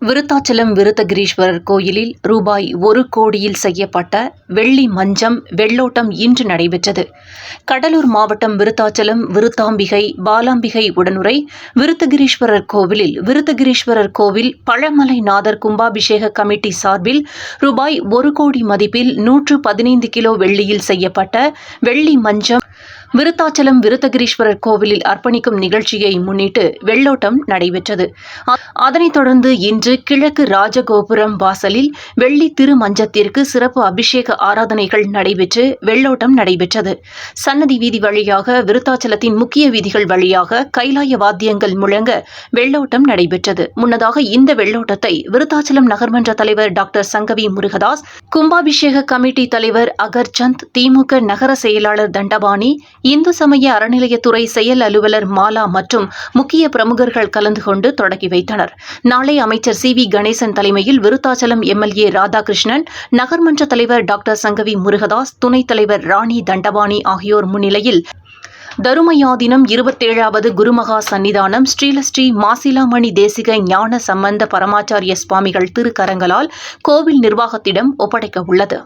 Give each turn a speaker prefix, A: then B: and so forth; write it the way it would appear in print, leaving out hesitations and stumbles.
A: விருத்தாச்சலம் விருத்தகிரீஸ்வரர் கோயிலில் ரூபாய் 1 கோடியில் செய்யப்பட்ட வெள்ளி மஞ்சம் வெள்ளோட்டம் இன்று நடைபெற்றது. கடலூர் மாவட்டம் விருத்தாச்சலம் விருத்தாம்பிகை பாலாம்பிகை உடனுறை விருத்தகிரீஸ்வரர் கோவிலில் விருத்தகிரீஸ்வரர் கோவில் பழமலைநாதர் கும்பாபிஷேக கமிட்டி சார்பில் ரூபாய் 1 கோடி மதிப்பில் 115 கிலோ வெள்ளியில் செய்யப்பட்ட வெள்ளி மஞ்சம் விருத்தாச்சலம் விருத்தகிரீஸ்வரர் கோவிலில் அர்ப்பணிக்கும் நிகழ்ச்சியை முன்னிட்டு வெள்ளோட்டம் நடைபெற்றது. அதனைத் தொடர்ந்து இன்று கிழக்கு ராஜகோபுரம் வாசலில் வெள்ளி திருமஞ்சத்திற்கு சிறப்பு அபிஷேக ஆராதனைகள் நடைபெற்று வெள்ளோட்டம் நடைபெற்றது. சன்னதி வீதி வழியாக விருத்தாச்சலத்தின் முக்கிய வீதிகள் வழியாக கைலாய வாத்தியங்கள் முழங்க வெள்ளோட்டம் நடைபெற்றது. முன்னதாக இந்த வெள்ளோட்டத்தை விருத்தாச்சலம் நகர்மன்ற தலைவர் டாக்டர் சங்கவி முருகதாஸ், கும்பாபிஷேக கமிட்டி தலைவர் அகர்சந்த், திமுக நகர செயலாளர் தண்டபாணி, இந்து சமய அறநிலையத்துறை செயல் அலுவலர் மாலா மற்றும் முக்கிய பிரமுகர்கள் கலந்து கொண்டு தொடங்கி வைத்தனர். நாளை அமைச்சர் சி.வி. கணேசன் தலைமையில் விருத்தாச்சலம் எம்எல்ஏ ராதாகிருஷ்ணன், நகர்மன்ற தலைவர் டாக்டர் சங்கவி முருகதாஸ், துணைத் தலைவர் ராணி தண்டபாணி ஆகியோர் முன்னிலையில் தருமயாதீனம் 27வது குருமகா சன்னிதானம் ஸ்ரீலஸ்ரீ மாசிலாமணி தேசிக ஞான சம்பந்த பரமாச்சாரிய சுவாமிகள் திருக்கரங்களால் கோவில் நிர்வாகத்திடம் ஒப்படைக்க உள்ளது.